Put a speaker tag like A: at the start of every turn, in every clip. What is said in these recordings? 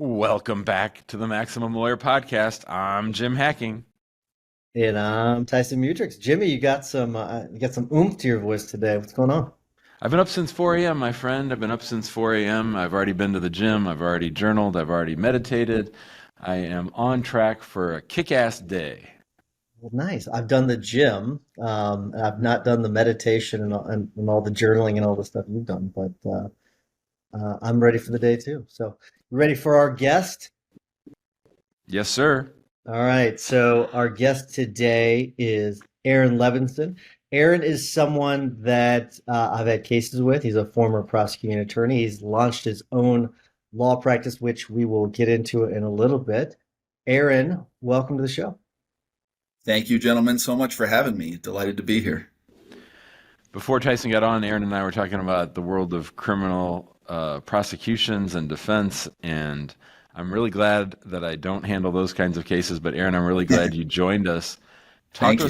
A: Welcome back to the Maximum Lawyer Podcast. I'm Jim Hacking.
B: And I'm Tyson Mutrix. Jimmy, you got some oomph to your voice today. What's going on?
A: I've been up since 4 a.m., my friend. I've been up since 4 a.m. I've already been to the gym. I've already journaled. I've already meditated. I am on track for a kick-ass day.
B: Well, nice. I've done the gym. I've not done the meditation and all the journaling and all the stuff you've done, but I'm ready for the day too. So, you ready for our guest?
A: Yes, sir.
B: All right. So, our guest today is Aaron Levinson. Aaron is someone that I've had cases with. He's a former prosecuting attorney. He's launched his own law practice, which we will get into in a little bit. Aaron, welcome to the show.
C: Thank you, gentlemen, so much for having me. Delighted to be here.
A: Before Tyson got on, Aaron and I were talking about the world of criminal prosecutions and defense, and I'm really glad that I don't handle those kinds of cases. But Aaron, I'm really glad you joined us.
C: Thank you.
A: Talk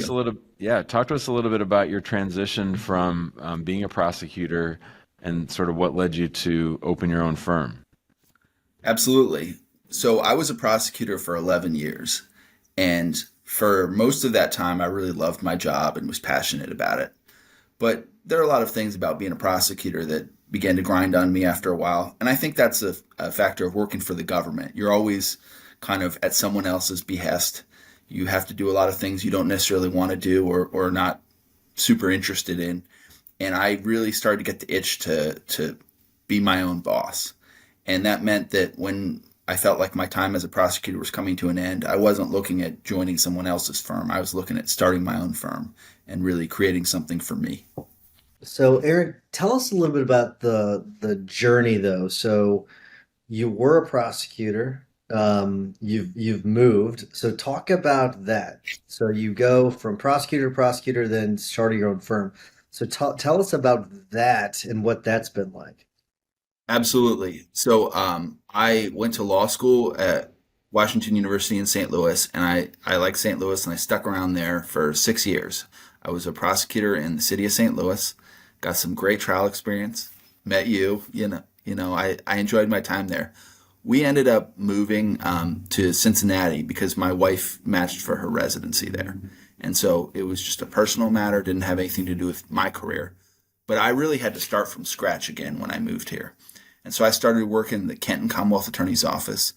A: to us a little bit about your transition from being a prosecutor and sort of what led you to open your own firm.
C: Absolutely. So I was a prosecutor for 11 years, and for most of that time, I really loved my job and was passionate about it. But there are a lot of things about being a prosecutor that began to grind on me after a while. And I think that's a factor of working for the government. You're always kind of at someone else's behest. You have to do a lot of things you don't necessarily want to do or not super interested in. And I really started to get the itch to be my own boss. And that meant that when I felt like my time as a prosecutor was coming to an end, I wasn't looking at joining someone else's firm. I was looking at starting my own firm and really creating something for me.
B: So, Aaron, tell us a little bit about the journey, though. So, you were a prosecutor. You've moved. So, talk about that. So, you go from prosecutor to prosecutor, then starting your own firm. So, tell us about that and what that's been like.
C: Absolutely. So I went to law school at Washington University in St. Louis, and I like St. Louis, and I stuck around there for 6 years. I was a prosecutor in the city of St. Louis, got some great trial experience, met you, I enjoyed my time there. We ended up moving to Cincinnati because my wife matched for her residency there. And so it was just a personal matter, didn't have anything to do with my career. But I really had to start from scratch again when I moved here. And so I started working in the Kenton Commonwealth Attorney's Office.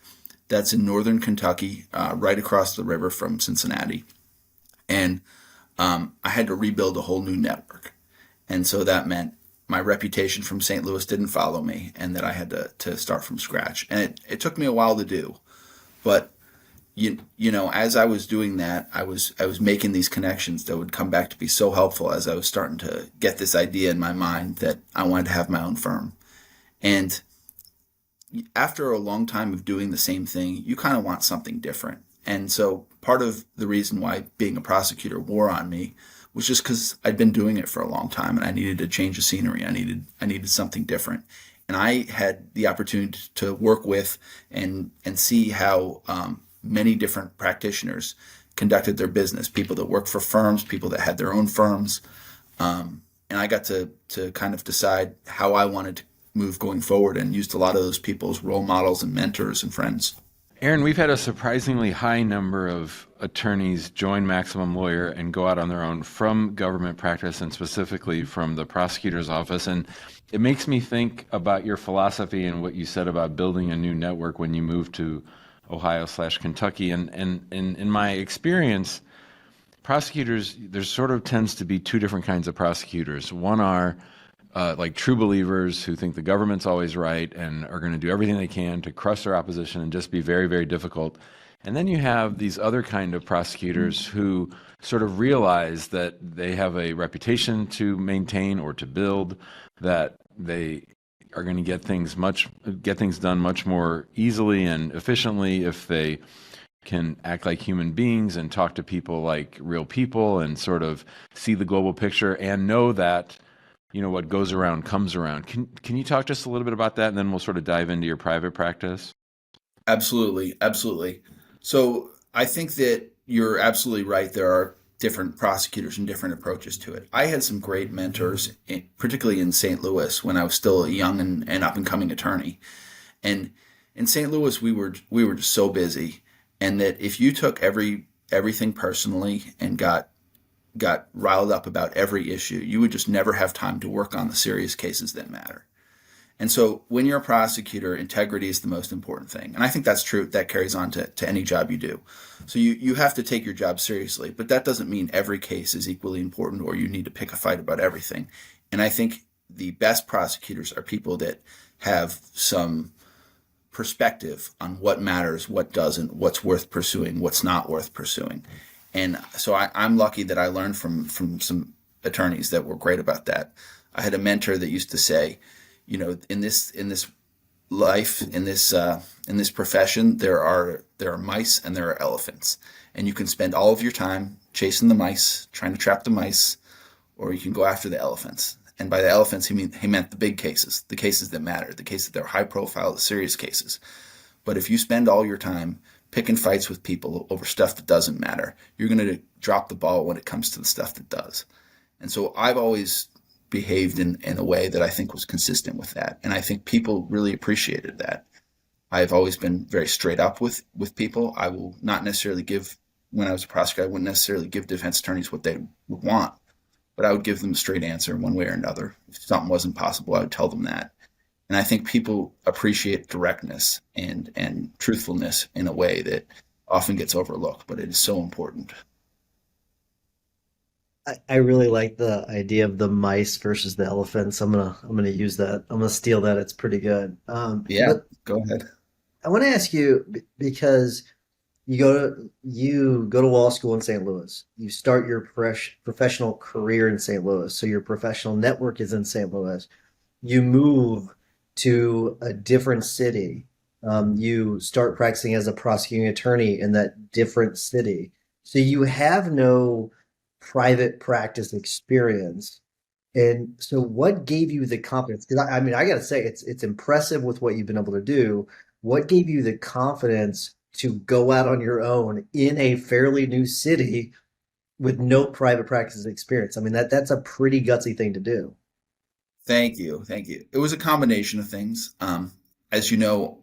C: That's in northern Kentucky, right across the river from Cincinnati. And I had to rebuild a whole new network. And so that meant my reputation from St. Louis didn't follow me and that I had to start from scratch. And it took me a while to do. But as I was doing that, I was making these connections that would come back to be so helpful as I was starting to get this idea in my mind that I wanted to have my own firm. And after a long time of doing the same thing, you kind of want something different. And so part of the reason why being a prosecutor wore on me was just because I'd been doing it for a long time and I needed to change the scenery. I needed something different. And I had the opportunity to work with and see how many different practitioners conducted their business, people that worked for firms, people that had their own firms. And I got to kind of decide how I wanted to move going forward and used a lot of those people as role models and mentors and friends.
A: Aaron, we've had a surprisingly high number of attorneys join Maximum Lawyer and go out on their own from government practice and specifically from the prosecutor's office. And it makes me think about your philosophy and what you said about building a new network when you moved to Ohio/Kentucky. And in my experience, prosecutors, there sort of tends to be two different kinds of prosecutors. One are like true believers who think the government's always right and are going to do everything they can to crush their opposition and just be very, very difficult. And then you have these other kind of prosecutors who sort of realize that they have a reputation to maintain or to build, that they are going to get things done much more easily and efficiently if they can act like human beings and talk to people like real people and sort of see the global picture and know that what goes around comes around. Can you talk just a little bit about that, and then we'll sort of dive into your private practice?
C: Absolutely, absolutely. So I think that you're absolutely right. There are different prosecutors and different approaches to it. I had some great mentors, particularly in St. Louis when I was still a young and up and coming attorney. And In St. Louis, we were just so busy, and that if you took everything personally and got riled up about every issue, you would just never have time to work on the serious cases that matter. And so when you're a prosecutor, integrity is the most important thing. And I think that's true. That carries on to any job you do. So you have to take your job seriously, but that doesn't mean every case is equally important or you need to pick a fight about everything. And I think the best prosecutors are people that have some perspective on what matters, what doesn't, what's worth pursuing, what's not worth pursuing. And so I'm lucky that I learned from some attorneys that were great about that. I had a mentor that used to say, in this life, in this profession, there are mice and there are elephants, and you can spend all of your time chasing the mice, trying to trap the mice, or you can go after the elephants. And by the elephants, he meant the big cases, the cases that matter, the cases that are high profile, the serious cases. But if you spend all your time picking fights with people over stuff that doesn't matter, you're going to drop the ball when it comes to the stuff that does. And so I've always behaved in a way that I think was consistent with that. And I think people really appreciated that. I've always been very straight up with people. I will not necessarily when I was a prosecutor, I wouldn't necessarily give defense attorneys what they would want, but I would give them a straight answer one way or another. If something wasn't possible, I would tell them that. And I think people appreciate directness and truthfulness in a way that often gets overlooked, but it is so important.
B: I really like the idea of the mice versus the elephants. I'm gonna use that. I'm gonna steal that. It's pretty good.
C: Yeah,
B: But
C: go ahead.
B: I want to ask you because you go to law school in St. Louis. You start your professional career in St. Louis. So your professional network is in St. Louis. You move to a different city. You start practicing as a prosecuting attorney in that different city. So you have no private practice experience. And so what gave you the confidence? Because I mean, I got to say, it's impressive with what you've been able to do. What gave you the confidence to go out on your own in a fairly new city with no private practice experience? I mean, that's a pretty gutsy thing to do.
C: Thank you. Thank you. It was a combination of things. As you know,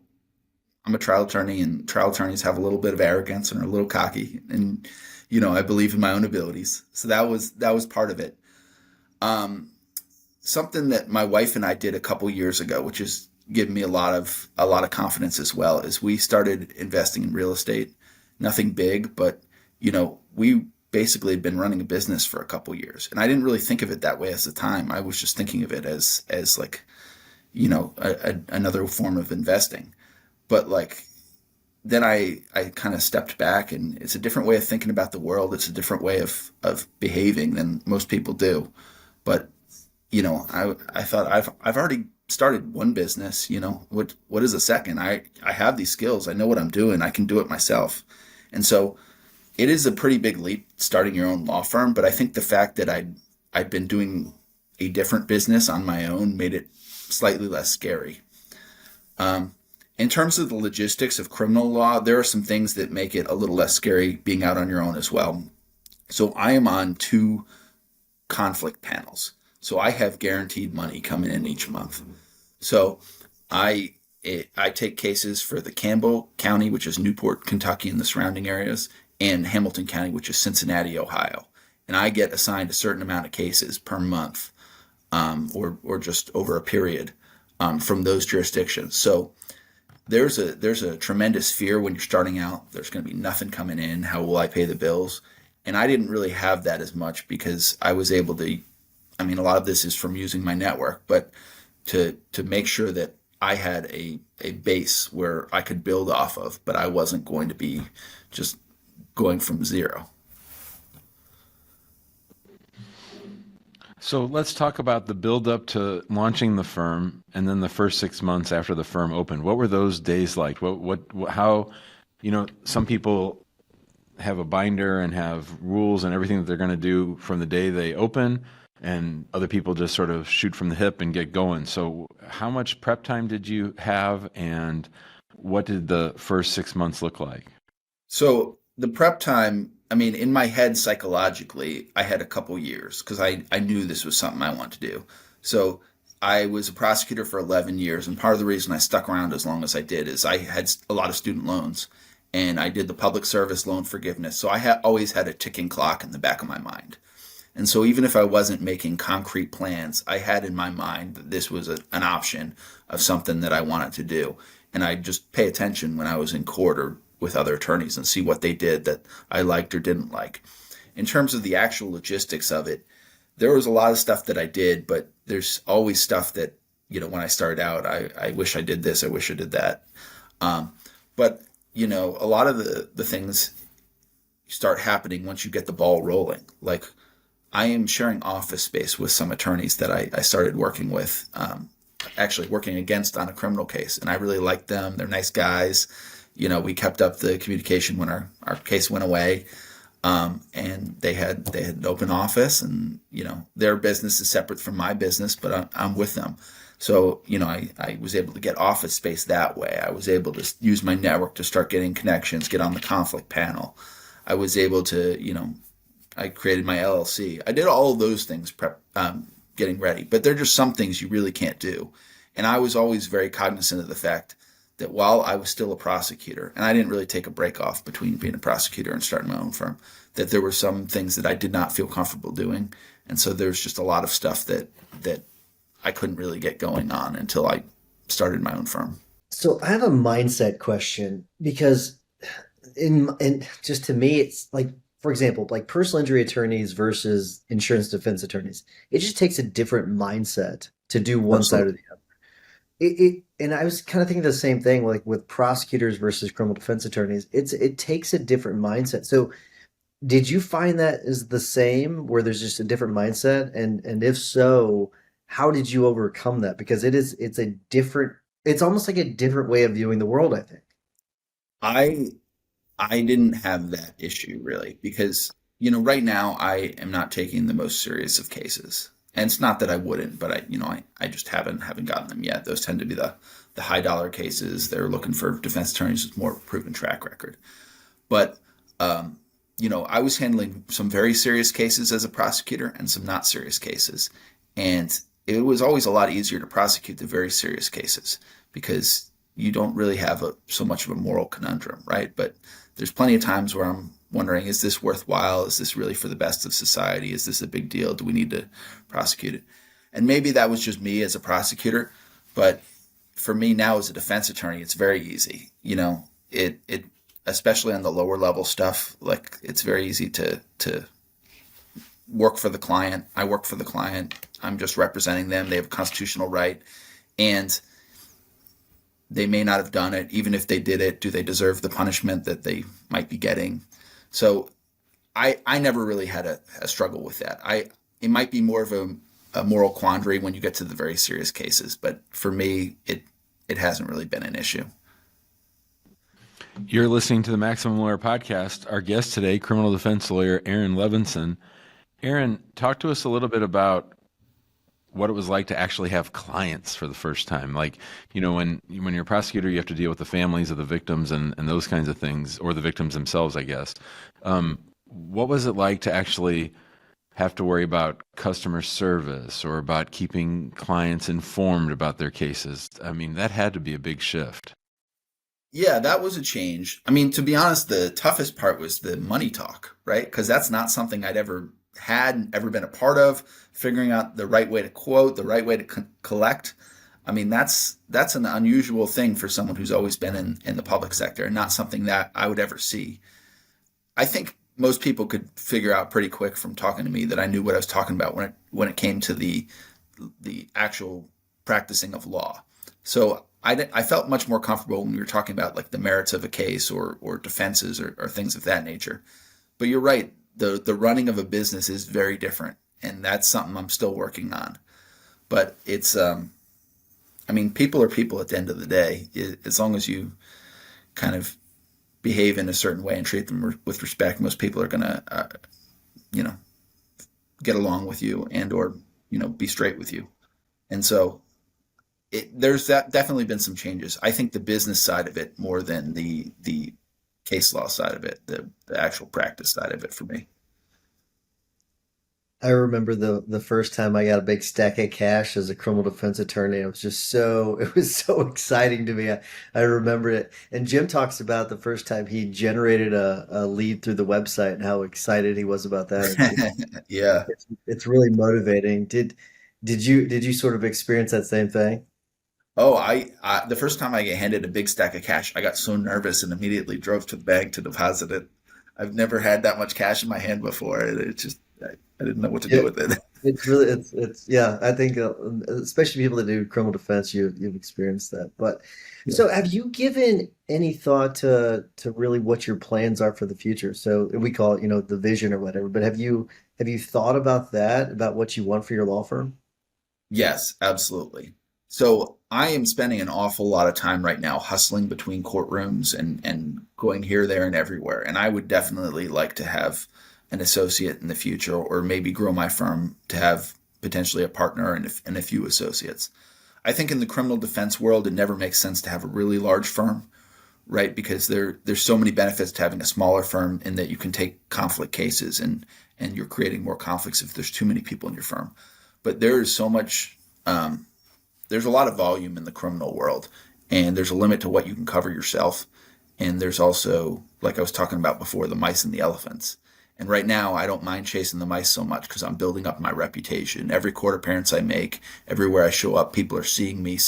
C: I'm a trial attorney, and trial attorneys have a little bit of arrogance and are a little cocky. And, I believe in my own abilities. So that was part of it. Um, Something that my wife and I did a couple years ago, which has given me a lot of confidence as well, is we started investing in real estate. Nothing big, but we basically had been running a business for a couple years, and I didn't really think of it that way at the time. I was just thinking of it as like another form of investing. But like then I kind of stepped back, and it's a different way of thinking about the world. It's a different way of behaving than most people do. But I thought I've already started one business. What is a second? I have these skills. I know what I'm doing. I can do it myself. And so it is a pretty big leap starting your own law firm. But I think the fact that I'd been doing a different business on my own made it slightly less scary. In terms of the logistics of criminal law, there are some things that make it a little less scary being out on your own as well. So I am on two conflict panels. So I have guaranteed money coming in each month. So I take cases for the Campbell County, which is Newport, Kentucky, and the surrounding areas, and Hamilton County, which is Cincinnati, Ohio. And I get assigned a certain amount of cases per month, or just over a period, from those jurisdictions. So there's a tremendous fear when you're starting out. There's going to be nothing coming in. How will I pay the bills? And I didn't really have that as much because I was able to. I mean, a lot of this is from using my network, but to make sure that I had a base where I could build off of, but I wasn't going to be just going from zero.
A: So let's talk about the build up to launching the firm and then the first 6 months after the firm opened. What were those days like? How, some people have a binder and have rules and everything that they're going to do from the day they open, and other people just sort of shoot from the hip and get going. So how much prep time did you have, and what did the first 6 months look like?
C: So the prep time, I mean, in my head psychologically, I had a couple years because I knew this was something I wanted to do. So I was a prosecutor for 11 years, and part of the reason I stuck around as long as I did is I had a lot of student loans, and I did the public service loan forgiveness. So I always had a ticking clock in the back of my mind. And so even if I wasn't making concrete plans, I had in my mind that this was an option of something that I wanted to do. And I just pay attention when I was in court or with other attorneys and see what they did that I liked or didn't like. In terms of the actual logistics of it, there was a lot of stuff that I did, but there's always stuff that, when I started out, I wish I did this, I wish I did that. But, a lot of the things start happening once you get the ball rolling. Like, I am sharing office space with some attorneys that I started working with, actually working against on a criminal case. And I really liked them. They're nice guys. We kept up the communication when our case went away. And they had an open office, and, their business is separate from my business, but I'm with them. So, I was able to get office space that way. I was able to use my network to start getting connections, get on the conflict panel. I was able to, I created my LLC. I did all of those things getting ready, but they're just some things you really can't do. And I was always very cognizant of the fact that while I was still a prosecutor, and I didn't really take a break off between being a prosecutor and starting my own firm, that there were some things that I did not feel comfortable doing. And so there's just a lot of stuff that I couldn't really get going on until I started my own firm.
B: So I have a mindset question because in just to me, it's like, for example, like personal injury attorneys versus insurance defense attorneys. It just takes a different mindset to do one side or the other. And I was kind of thinking the same thing, like with prosecutors versus criminal defense attorneys. It takes a different mindset. So did you find that is the same, where there's just a different mindset? And if so, how did you overcome that? Because it's almost like a different way of viewing the world, I think.
C: I I didn't have that issue really because, right now I am not taking the most serious of cases. And it's not that I wouldn't, but I just haven't gotten them yet. Those tend to be the high dollar cases. They're looking for defense attorneys with more proven track record. But, I was handling some very serious cases as a prosecutor and some not serious cases. And it was always a lot easier to prosecute the very serious cases because you don't really have so much of a moral conundrum, right? But there's plenty of times where I'm wondering, is this worthwhile? Is this really for the best of society? Is this a big deal? Do we need to prosecute it? And maybe that was just me as a prosecutor, but for me now as a defense attorney, it's very easy. It especially on the lower level stuff, like it's very easy to work for the client. I work for the client. I'm just representing them. They have a constitutional right. And they may not have done it. Even if they did it, do they deserve the punishment that they might be getting? So I never really had a struggle with that. It might be more of a moral quandary when you get to the very serious cases, but for me, it hasn't really been an issue.
A: You're listening to the Maximum Lawyer Podcast. Our guest today, criminal defense lawyer Aaron Levinson. Aaron, talk to us a little bit about what it was like to actually have clients for the first time. Like, when you're a prosecutor, you have to deal with the families of the victims and those kinds of things, or the victims themselves, I guess. What was it like to actually have to worry about customer service or about keeping clients informed about their cases? I mean, that had to be a big shift.
C: Yeah, that was a change. I mean, to be honest, the toughest part was the money talk, right? Because that's not something I'd ever been a part of. Figuring out the right way to quote, the right way to collect. I mean, that's an unusual thing for someone who's always been in the public sector, and not something that I would ever see. I think most people could figure out pretty quick from talking to me that I knew what I was talking about when it came to the actual practicing of law. So I felt much more comfortable when we were talking about like the merits of a case or defenses or things of that nature. But you're right, the running of a business is very different, and that's something I'm still working on. But it's people are people at the end of the day. As long as you kind of behave in a certain way and treat them with respect, most people are going to get along with you and or be straight with you. And so there's definitely been some changes. I think the business side of it more than the case law side of it, the actual practice side of it for me.
B: I remember the first time I got a big stack of cash as a criminal defense attorney. It was just so it was so exciting to me. I remember it. And Jim talks about the first time he generated a lead through the website and how excited he was about that.
C: Yeah.
B: It's really motivating. Did you sort of experience that same thing?
C: Oh, the first time I get handed a big stack of cash, I got so nervous and immediately drove to the bank to deposit it. I've never had that much cash in my hand before. It just I didn't know what to do
B: Yeah,
C: with it.
B: it's really it's yeah. I think especially people that do criminal defense, you've experienced that. But
C: Yeah.
B: so, have you given any thought to really what your plans are for the future? So we call it, the vision or whatever. But have you thought about that, about what you want for your law firm?
C: Yes, absolutely. So I am spending an awful lot of time right now hustling between courtrooms and going here, there, and everywhere. And I would definitely like to have an associate in the future, or maybe grow my firm to have potentially a partner and a few associates. I think in the criminal defense world, it never makes sense to have a really large firm, right? Because there's so many benefits to having a smaller firm in that you can take conflict cases and you're creating more conflicts if there's too many people in your firm. But there is so much um, there's a lot of volume in the criminal world, and there's a limit to what you can cover yourself. And there's also, like I was talking about before, the mice and the elephants. And right now, I don't mind chasing the mice so much because I'm building up my reputation. Every court appearance I make, everywhere I show up, people are seeing me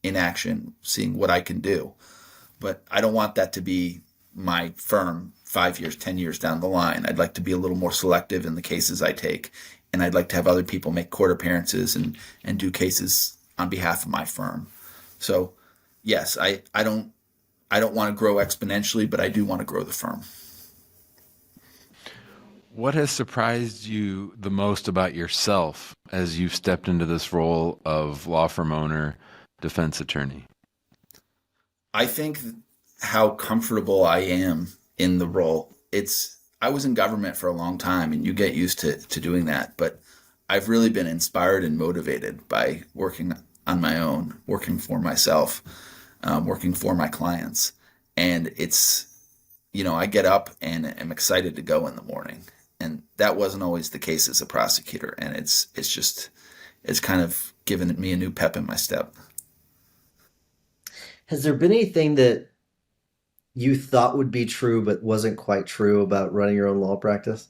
C: in action, seeing what I can do. But I don't want that to be my firm 5 years, 10 years down the line. I'd like to be a little more selective in the cases I take. And I'd like to have other people make court appearances and do cases on behalf of my firm. So yes, I don't want to grow exponentially, but I do want to grow the firm.
A: What has surprised you the most about yourself as you've stepped into this role of law firm owner, defense attorney?
C: I think how comfortable I am in the role. I was in government for a long time and you get used to doing that, but I've really been inspired and motivated by working on my own, working for myself, working for my clients. And I get up and am excited to go in the morning. And that wasn't always the case as a prosecutor. And it's kind of given me a new pep in my step.
B: Has there been anything that you thought would be true but wasn't quite true about running your own law practice?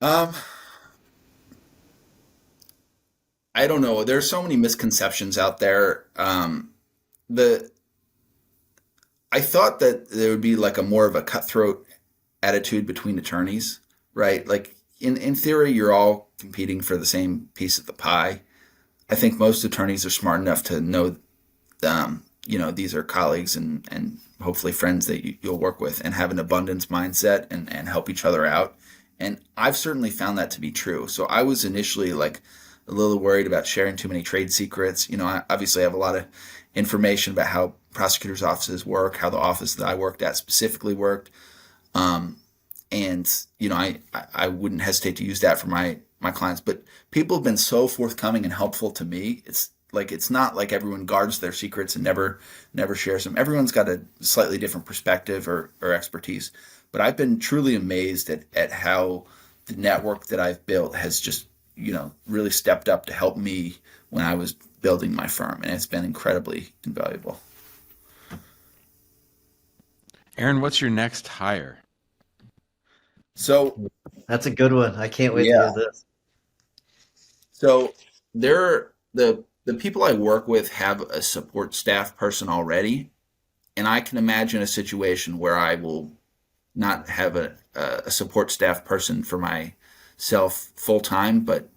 C: Um, I don't know. There's so many misconceptions out there. The I thought that there would be like a more of a cutthroat attitude between attorneys, right? Like in theory, you're all competing for the same piece of the pie. I think most attorneys are smart enough to know, these are colleagues and hopefully friends that you'll work with and have an abundance mindset and help each other out. And I've certainly found that to be true. So I was initially like a little worried about sharing too many trade secrets. I obviously have a lot of information about how prosecutors' offices work, how the office that I worked at specifically worked. Um, and I wouldn't hesitate to use that for my clients. But people have been so forthcoming and helpful to me. It's not like everyone guards their secrets and never shares them. Everyone's got a slightly different perspective or expertise. But I've been truly amazed at how the network that I've built has just really stepped up to help me when I was building my firm, and it's been incredibly invaluable.
A: Aaron, what's your next hire?
C: So
B: That's a good one. I can't wait to
C: yeah,
B: hear this.
C: so the people I work with have a support staff person already, and I can imagine a situation where I will not have a support staff person for myself full time, but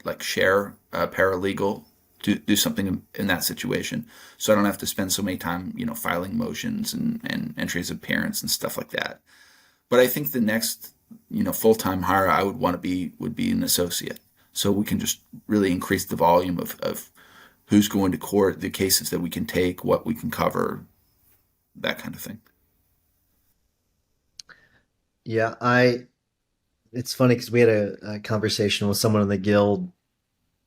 C: like share a paralegal to do something in that situation, so I don't have to spend so many time filing motions and entries of appearance and stuff like that. But I think the next full time hire I would want to be would be an associate, so we can just really increase the volume of who's going to court, the cases that we can take, what we can cover, that kind of thing.
B: Yeah, it's funny because we had a conversation with someone in the guild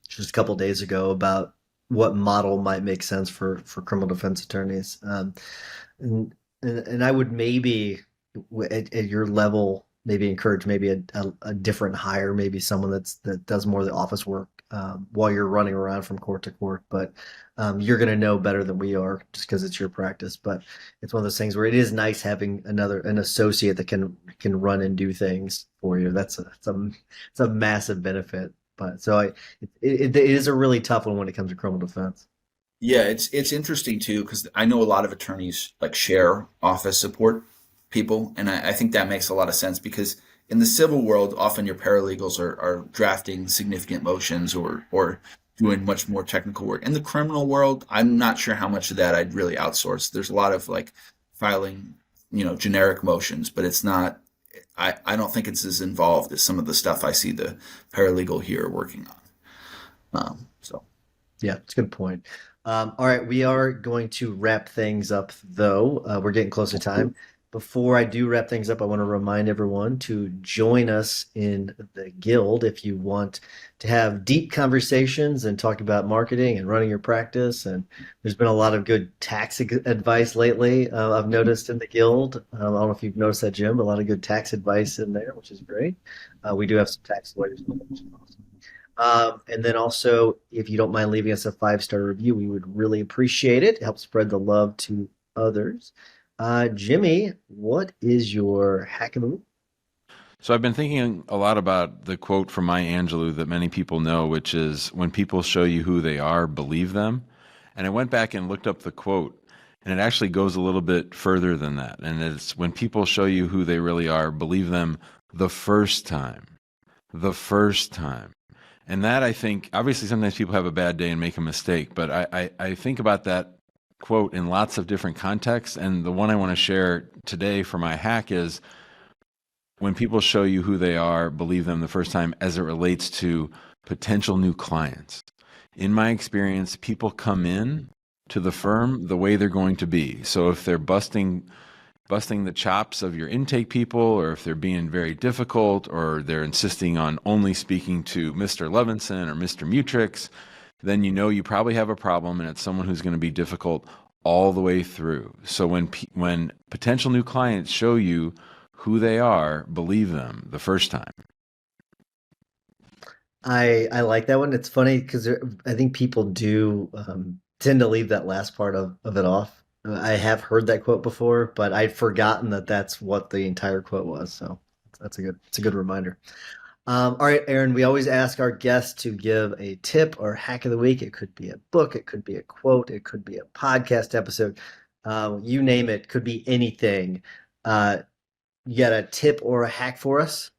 B: just a couple days ago about what model might make sense for criminal defense attorneys. And I would maybe at your level maybe encourage maybe a different hire, maybe someone that does more of the office work while you're running around from court to court. But you're going to know better than we are just because it's your practice. But it's one of those things where it is nice having an associate that can run and do things for you. It's a massive benefit. But so it is a really tough one when it comes to criminal defense.
C: Yeah, it's interesting too because I know a lot of attorneys like share office support people, and I think that makes a lot of sense because in the civil world, often your paralegals are drafting significant motions or doing much more technical work. In the criminal world, I'm not sure how much of that I'd really outsource. There's a lot of like filing, generic motions, but it's not. I don't think it's as involved as some of the stuff I see the paralegal here working on. So.
B: Yeah, it's a good point. All right, we are going to wrap things up, though. We're getting close to time. Before I do wrap things up, I want to remind everyone to join us in the guild if you want to have deep conversations and talk about marketing and running your practice. And there's been a lot of good tax advice lately. I've noticed in the guild. I don't know if you've noticed that, Jim, but a lot of good tax advice in there, which is great. We do have some tax lawyers, which is awesome. And then also, if you don't mind leaving us a 5-star review, we would really appreciate it. It helps spread the love to others. Jimmy, what is your hack of the week?
A: So I've been thinking a lot about the quote from Maya Angelou that many people know, which is, when people show you who they are, believe them. And I went back and looked up the quote, and it actually goes a little bit further than that. And it's, when people show you who they really are, believe them the first time. The first time. And that, I think, obviously sometimes people have a bad day and make a mistake, but I think about that quote in lots of different contexts. And the one I want to share today for my hack is, when people show you who they are, believe them the first time, as it relates to potential new clients. In my experience, people come in to the firm the way they're going to be. So if they're busting the chops of your intake people, or if they're being very difficult, or they're insisting on only speaking to Mr. Levinson or Mr. Mutrix, then you probably have a problem, and it's someone who's going to be difficult all the way through. So when potential new clients show you who they are, believe them the first time.
B: I like that one. It's funny because I think people do tend to leave that last part of it off. I have heard that quote before, but I'd forgotten that that's what the entire quote was. So it's a good reminder. All right, Aaron, we always ask our guests to give a tip or hack of the week. It could be a book, it could be a quote, it could be a podcast episode. You name it, could be anything. You got a tip or a hack for us?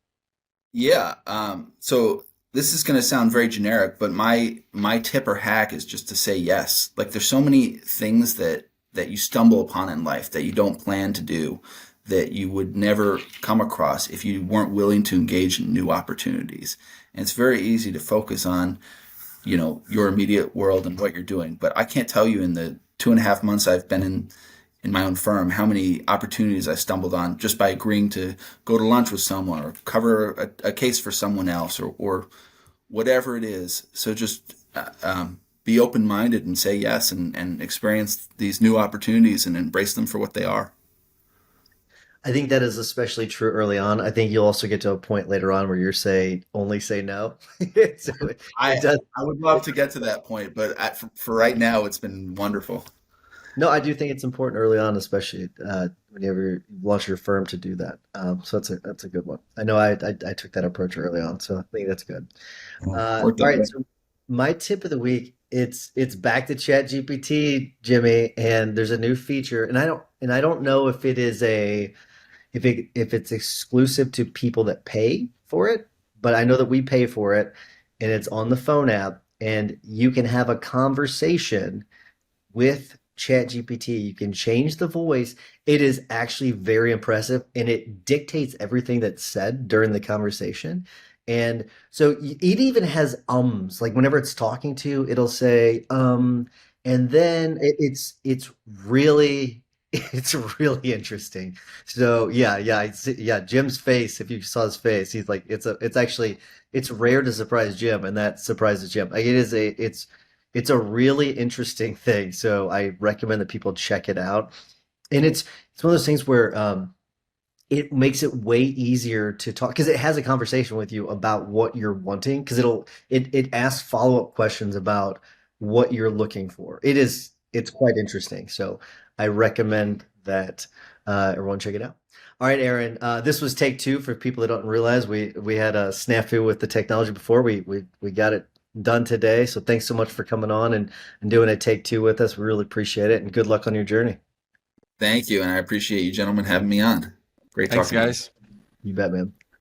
C: Yeah. So this is going to sound very generic, but my tip or hack is just to say yes. Like there's so many things that you stumble upon in life that you don't plan to do, that you would never come across if you weren't willing to engage in new opportunities. And it's very easy to focus on, your immediate world and what you're doing. But I can't tell you in the 2.5 months I've been in my own firm how many opportunities I stumbled on just by agreeing to go to lunch with someone or cover a case for someone else or whatever it is. So just be open-minded and say yes and experience these new opportunities and embrace them for what they are.
B: I think that is especially true early on. I think you'll also get to a point later on where you're only say no. So it
C: I
B: does.
C: I would love to get to that point, but for right now, it's been wonderful.
B: No, I do think it's important early on, especially whenever you launch your firm to do that. So that's a good one. I know I took that approach early on, so I think that's good.
C: Worked
B: All
C: out
B: right,
C: well.
B: so my tip of the week, it's back to Chat GPT, Jimmy, and there's a new feature, and I don't know if it is if it's exclusive to people that pay for it, but I know that we pay for it, and it's on the phone app, and you can have a conversation with ChatGPT. You can change the voice. It is actually very impressive, and it dictates everything that's said during the conversation. And so it even has ums. Like whenever it's talking to you, it'll say and then it's really it's really interesting. So yeah. Jim's face. If you saw his face, he's like it's actually it's rare to surprise Jim, and that surprises Jim. Like it's a really interesting thing. So I recommend that people check it out. And it's one of those things where it makes it way easier to talk because it has a conversation with you about what you're wanting because it asks follow-up questions about what you're looking for. It's quite interesting. So I recommend that everyone check it out. All right, Aaron. This was take two for people that don't realize we had a snafu with the technology before. We got it done today. So thanks so much for coming on and doing a take two with us. We really appreciate it and good luck on your journey.
C: Thank you, and I appreciate you gentlemen having me on. Great
A: Thanks,
C: talking to you.
A: guys.
B: You bet, man.